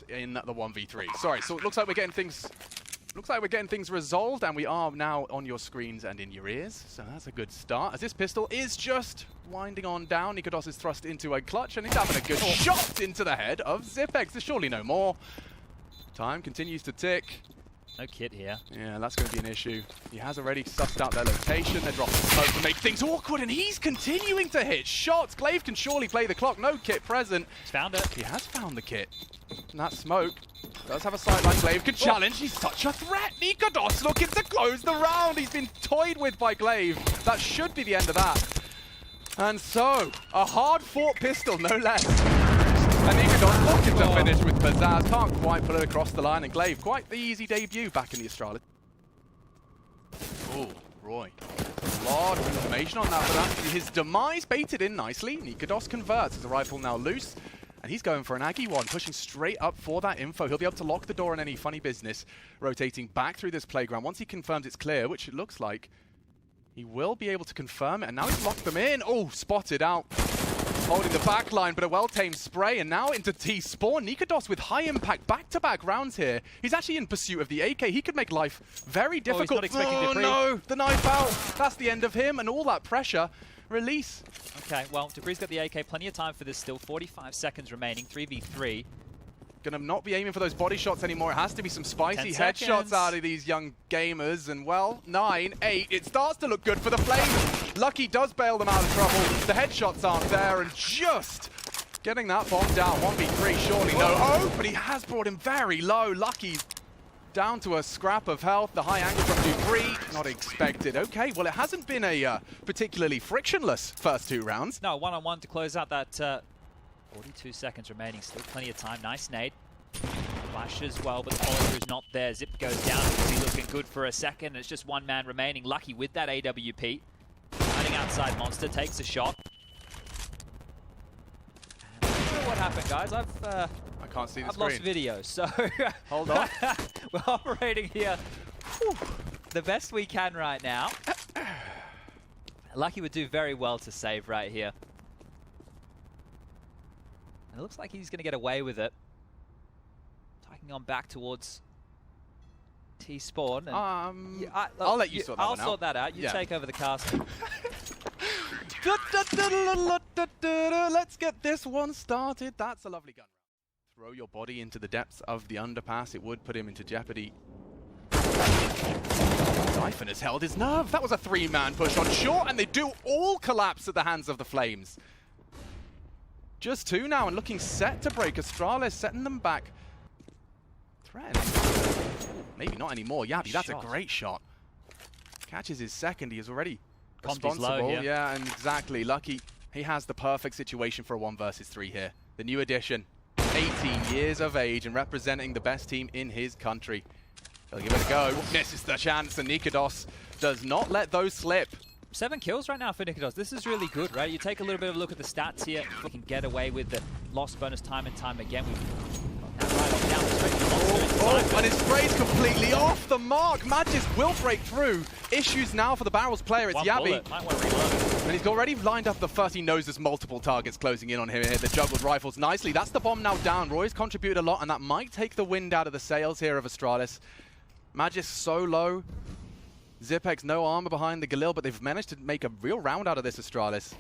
in the 1v3. Sorry, so it looks like we're getting things... Looks like we're getting things resolved, and we are now on your screens and in your ears. So that's a good start, as this pistol is just winding on down. Nikodos is thrust into a clutch, and he's having a good shot into the head of Zipex. There's surely no more. Time continues to tick. No kit here. Yeah, that's going to be an issue. He has already sussed out their location. They're dropping smoke to make things awkward, and he's continuing to hit shots. Glaive can surely play the clock. No kit present. He's found it. He has found the kit. And that smoke does have a sideline. Glaive can challenge. He's such a threat. Nikodos looking to close the round. He's been toyed with by Glaive. That should be the end of that. And so, a hard-fought pistol, no less. And Nikodos looking to finish with Pizzazz. Can't quite put it across the line. And Glaive, quite the easy debut back in the Astralis. Oh, Roy. A lot of information on that, but actually his demise baited in nicely. Nikodos converts as the rifle now loose. And he's going for an Aggie one, pushing straight up for that info. He'll be able to lock the door on any funny business, rotating back through this playground. Once he confirms it's clear, which it looks like, he will be able to confirm it. And now he's locked them in. Oh, spotted out. Holding the back line, but a well-tamed spray. And now into T-spawn. Nikodos with high impact back-to-back rounds here. He's actually in pursuit of the AK. He could make life very difficult. He's not expecting Dupree. No, the knife out. That's the end of him, and all that pressure. Release. Okay, well, Dupree's got the AK. Plenty of time for this still. 45 seconds remaining. 3v3. Gonna not be aiming for those body shots anymore. It has to be some spicy headshots out of these young gamers. And well, 9, 8. It starts to look good for the Flames. Lucky does bail them out of trouble. The headshots aren't there, and just getting that bomb down. 1v3, surely no hope, but he has brought him very low. Lucky down to a scrap of health. The high angle from Dupree, not expected. Okay, well, it hasn't been a particularly frictionless first 2 rounds. No, one-on-one to close out that 42 seconds remaining. Still plenty of time. Nice nade. Flash as well, but the follow-through's not there. Zip goes down. It's be looking good for a second. It's just one man remaining. Lucky with that AWP. Running outside Monster, takes a shot. And I don't know what happened, guys. I can't see the I've screen. lost video, so Hold on. we're operating here the best we can right now. Lucky would do very well to save right here. And it looks like he's going to get away with it. Taking on back towards T-spawn. Yeah, I'll let you sort that I'll one out. sort that out. You take over the casting. Let's get this one started. That's a lovely gun. Throw your body into the depths of the underpass. It would put him into jeopardy. Siphon has held his nerve. That was a 3-man push on short, and they do all collapse at the hands of the Flames. Just 2 now, and looking set to break. Astralis setting them back. Threat. Maybe not anymore. Yabi, that's a great shot. Catches his second. He is already responsible. Yeah, and exactly. Lucky. He has the perfect situation for a 1 versus 3 here. The new addition. 18 years of age and representing the best team in his country. He'll give it a go. Misses the chance, and Nikodos does not let those slip. 7 kills right now for Nikodos. This is really good, right? You take a little bit of a look at the stats here. We can get away with the loss bonus time and time again. And his spray's completely off the mark. Magis will break through. Issues now for the Barrels player. It's Yabi. And he's already lined up the first. He knows there's multiple targets closing in on him here. The juggled rifles nicely. That's the bomb now down. Roy's contributed a lot, and that might take the wind out of the sails here of Astralis. Magis so low. Zipex, no armor behind the Galil, but they've managed to make a real round out of this Astralis.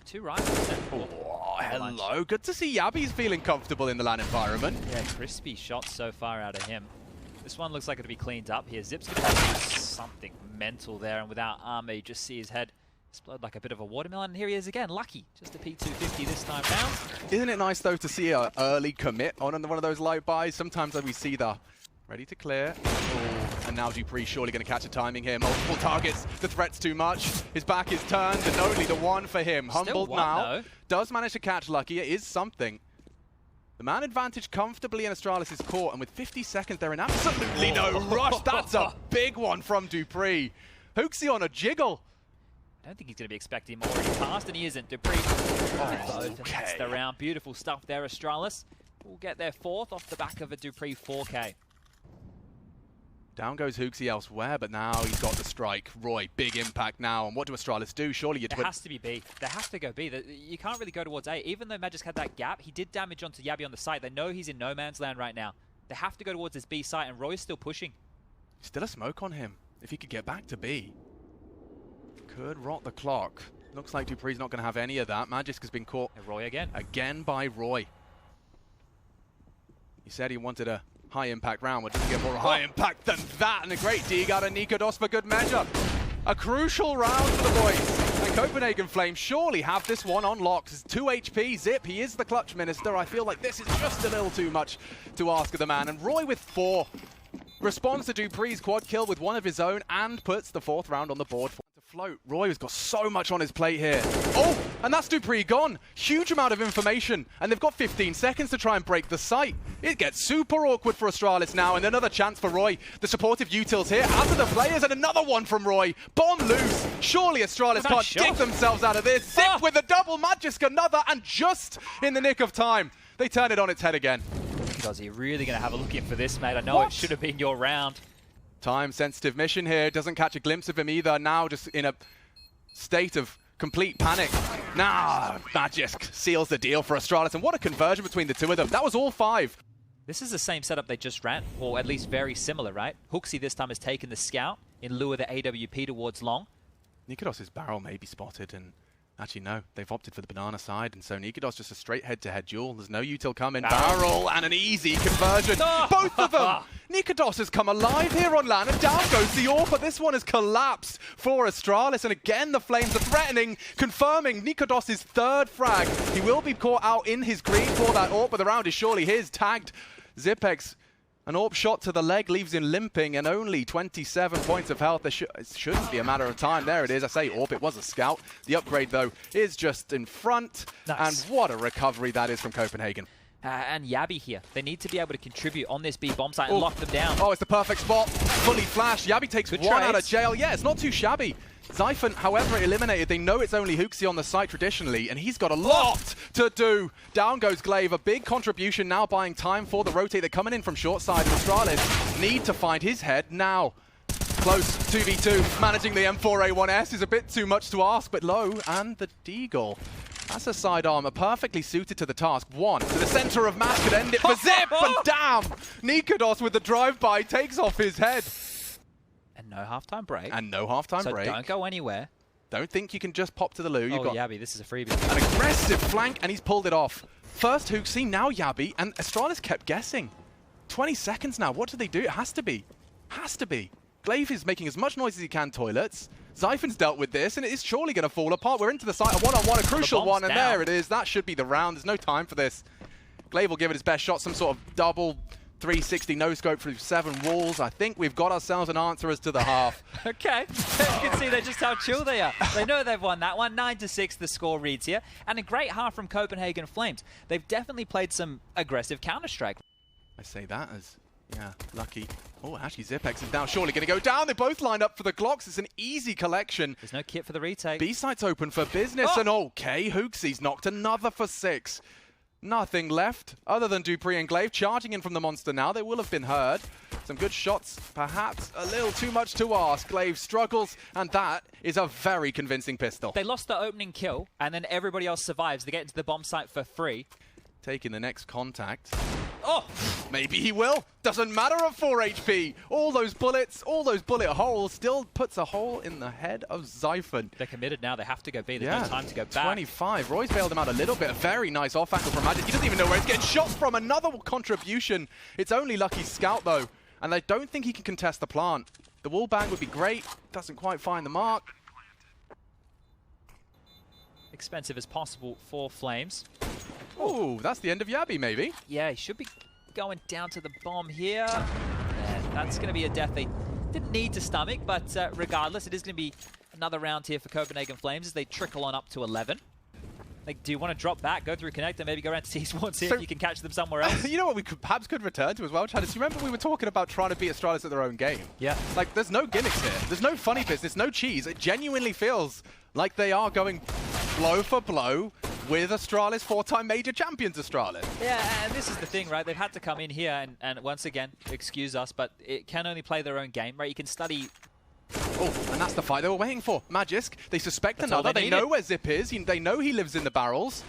2 rifles. Oh, hello. Good to see Yabi's feeling comfortable in the LAN environment. Yeah, crispy shots so far out of him. This one looks like it'll be cleaned up here. Zip's going to do something mental there, and without armor, you just see his head explode like a bit of a watermelon. And here he is again, Lucky. Just a P250 this time round. Isn't it nice, though, to see an early commit on one of those light buys? Sometimes we see the ready to clear. Oh, and now Dupree surely going to catch a timing here. Multiple targets. The threat's too much. His back is turned, and only the 1 for him. Humbled now. Though. Does manage to catch Lucky. It is something. The man advantage comfortably in Astralis' court, and with 50 seconds, they're in absolutely no rush. That's a big one from Dupree. Hooksy on a jiggle. I don't think he's going to be expecting him already past, and he isn't. Dupree. That's the round. Beautiful stuff there, Astralis. We'll get their 4th off the back of a Dupree 4K. Down goes Hooksy elsewhere, but now he's got the strike. Roy, big impact now. And what do Astralis do? Surely you There has to be B. They have to go B. You can't really go towards A. Even though Magisk had that gap, he did damage onto Yabby on the site. They know he's in no man's land right now. They have to go towards this B site, and Roy's still pushing. Still a smoke on him. If he could get back to B, could rot the clock. Looks like Dupree's not going to have any of that. Magisk has been caught And Roy again. Again by Roy. He said he wanted a high impact round, but doesn't get more high impact than that. And a great dig out of Nikodos for good measure. A crucial round for the boys. And Copenhagen Flames surely have this one on lock. It's 2 HP. Zip, he is the clutch minister. I feel like this is just a little too much to ask of the man. And Roy with 4 responds to Dupree's quad kill with one of his own and puts the 4th round on the board. To float. Roy has got so much on his plate here. Oh, and that's Dupree gone. Huge amount of information. And they've got 15 seconds to try and break the site. It gets super awkward for Astralis now, and another chance for Roy. The supportive utils here, out of the players, and another one from Roy. Bomb loose. Surely Astralis can't dig themselves out of this. Zip with a double, Magisk another, and just in the nick of time, they turn it on its head again. Does he really going to have a look in for this, mate? I know it should have been your round. Time-sensitive mission here. Doesn't catch a glimpse of him either. Now just in a state of complete panic. Nah, Magisk seals the deal for Astralis. And what a conversion between the two of them. That was all 5. This is the same setup they just ran, or at least very similar, right? Hooksy this time has taken the scout in lieu of the AWP towards long. Nikodos' barrel may be spotted, and actually no, they've opted for the banana side, and so Nikodos just a straight head-to-head duel. There's no util coming. Barrel and an easy conversion. Both of them! Nikodos has come alive here on land, and down goes the AWP, but this one has collapsed for Astralis, and again the Flames are threatening, confirming Nikodos' 3rd frag. He will be caught out in his green for that AWP, but the round is surely his. Tagged Zipex. An AWP shot to the leg leaves him limping, and only 27 points of health. It shouldn't be a matter of time. There it is. I say AWP, it was a scout. The upgrade, though, is just in front. Nice. And what a recovery that is from Copenhagen. And Yabby here. They need to be able to contribute on this B bomb site and lock them down. Oh, it's the perfect spot. Fully flashed. Yabby takes one out of jail. Yeah, it's not too shabby. Zyphon, however, eliminated. They know it's only Hooksy on the site traditionally, and he's got a lot to do. Down goes Glaive. A big contribution now, buying time for the rotate. They're coming in from short side. Astralis need to find his head now. Close, 2v2. Managing the M4A1S is a bit too much to ask, but low. And the Deagle. That's a sidearmer perfectly suited to the task. 1 to the center of match could end it for Zip, and damn! Nikodos with the drive-by takes off his head. And no halftime break. And no halftime break. So don't go anywhere. Don't think you can just pop to the loo. You've got Yabby, this is a freebie. An aggressive flank, and he's pulled it off. First Hooksy, now Yabby, and Astralis kept guessing. 20 seconds now. What do they do? It has to be. Has to be. Glaive is making as much noise as he can toilets. Zyphon's dealt with this, and it is surely going to fall apart. We're into the site, a one-on-one, a crucial one, and there it is. That should be the round. There's no time for this. Glaive will give it his best shot, some sort of double 360 no-scope through 7 walls. I think we've got ourselves an answer as to the half. Okay, you can see just how chill they are. They know they've won that one. 9-6 the score reads here. And a great half from Copenhagen Flames. They've definitely played some aggressive Counter-Strike. I say that as, yeah, lucky. Oh, actually Zipex is now surely going to go down. They both lined up for the Glocks. It's an easy collection. There's no kit for the retake. B-site's open for business, and okay, Hooksy's knocked another for 6. Nothing left other than Dupree and Glaive charging in from the monster now. They will have been heard. Some good shots, perhaps a little too much to ask. Glaive struggles, and that is a very convincing pistol. They lost the opening kill, and then everybody else survives. They get into the bomb site for free. Taking the next contact. Oh! Maybe he will. Doesn't matter at 4 HP. All those bullets, all those bullet holes still puts a hole in the head of Zyphon. They're committed now. They have to go B. There's no time to go back. 25. Roy's bailed him out a little bit. A very nice off angle from Magisk. He doesn't even know where he's getting shots from. Another contribution. It's only lucky Scout, though. And I don't think he can contest the plant. The wall bang would be great. Doesn't quite find the mark. Expensive as possible for Flames. Oh, that's the end of Yabby, maybe. Yeah, he should be going down to the bomb here. And that's going to be a death they didn't need to stomach, but regardless, it is going to be another round here for Copenhagen Flames as they trickle on up to 11. Like, do you want to drop back, go through Connector, maybe go around to T-Spawn, see if you can catch them somewhere else? You know what we perhaps could return to as well, Chad? Do you remember we were talking about trying to beat Astralis at their own game? Yeah. Like, there's no gimmicks here. There's no funny business, no cheese. It genuinely feels like they are going blow for blow, with Astralis, 4-time major champions Astralis. Yeah, and this is the thing, right? They've had to come in here and once again, excuse us, but it can only play their own game, right? You can study. Oh, and that's the fight they were waiting for. Magisk, they suspect another. They know where Zip is. They know he lives in the barrels.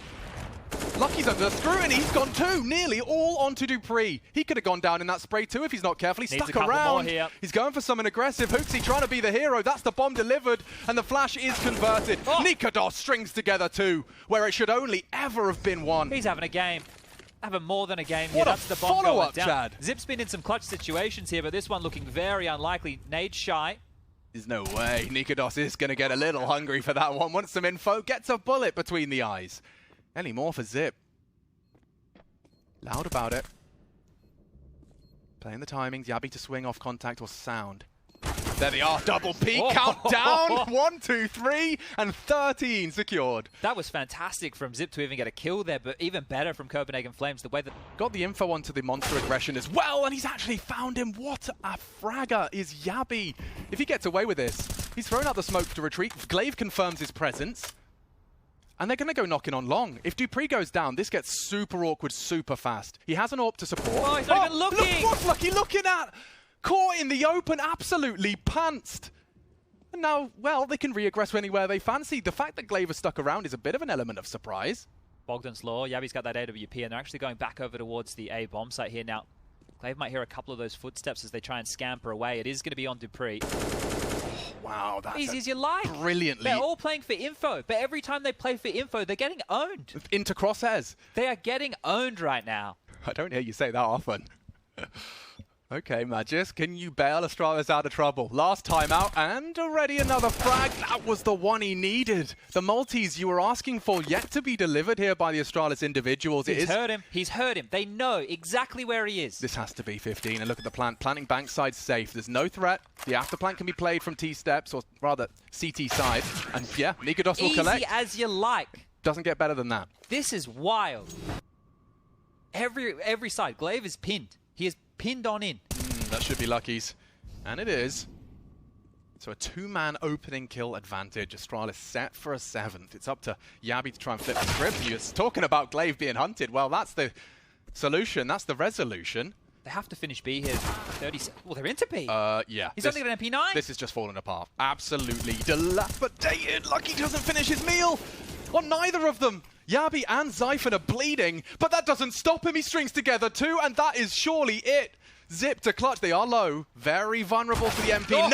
Lucky's under scrutiny. He's gone too. Nearly all onto Dupree. He could have gone down in that spray too if he's not careful. He's stuck around. He's going for something aggressive. Hooksy trying to be the hero. That's the bomb delivered, and the flash is converted. Oh. Nikodos strings together two, where it should only ever have been one. He's having a game. Having more than a game here. What That's a the bomb follow-up, down. Chad. Zip's been in some clutch situations here, but this one looking very unlikely. Nade shy. There's no way. Nikodos is going to get a little hungry for that one. Wants some info. Gets a bullet between the eyes. Any more for Zip? Loud about it. Playing the timings. Yabi to swing off contact or sound. There they are. Double peak. Countdown. 1, 2, 3, and 13 secured. That was fantastic from Zip to even get a kill there, but even better from Copenhagen Flames. The way that got the info onto the monster aggression as well, and he's actually found him. What a fragger is Yabi. If he gets away with this, he's thrown out the smoke to retreat. Glaive confirms his presence. And they're going to go knocking on long. If Dupree goes down, this gets super awkward super fast. He has an AWP to support. Oh, he's not even looking! Look, what's Lucky looking at? Caught in the open, absolutely pantsed. And now, well, they can re-aggress anywhere they fancy. The fact that Glaive is stuck around is a bit of an element of surprise. Bogdan's Law, Yabi's got that AWP, and they're actually going back over towards the A bomb site here now. Glaive might hear a couple of those footsteps as they try and scamper away. It is going to be on Dupree. Wow, that's easy as you like. Brilliantly. They're all playing for info, but every time they play for info, they're getting owned. Into crosshairs. They are getting owned right now. I don't hear you say that often. Okay, Magis, can you bail Astralis out of trouble? Last time out, and already another frag. That was the one he needed. The multis you were asking for yet to be delivered here by the Astralis individuals. He's heard him. He's heard him. They know exactly where he is. This has to be 15. And look at the plant. Planting bankside safe. There's no threat. The afterplant can be played from T-steps, or rather CT side. And yeah, Nikodos will collect. Easy as you like. Doesn't get better than that. This is wild. Every side. Glaive is pinned. He is pinned on in. That should be Lucky's. And it is. So a two-man opening kill advantage. Astralis set for a 7th. It's up to Yabi to try and flip the script. You're talking about Glaive being hunted. Well, that's the solution. That's the resolution. They have to finish B here. 30 well, they're into B. Yeah. He's only got an MP9. This is just falling apart. Absolutely dilapidated. Lucky doesn't finish his meal on neither of them. Yabi and Zyphon are bleeding, but that doesn't stop him. He strings together too, and that is surely it. Zip to clutch. They are low. Very vulnerable to the MP9.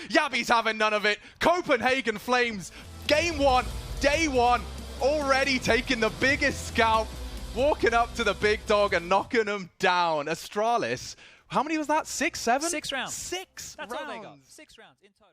Yabi's having none of it. Copenhagen Flames. Game 1, day 1. Already taking the biggest scalp. Walking up to the big dog and knocking him down. Astralis. How many was that? 6, 7? 6 rounds. 6 That's rounds. all they got. 6 rounds in total.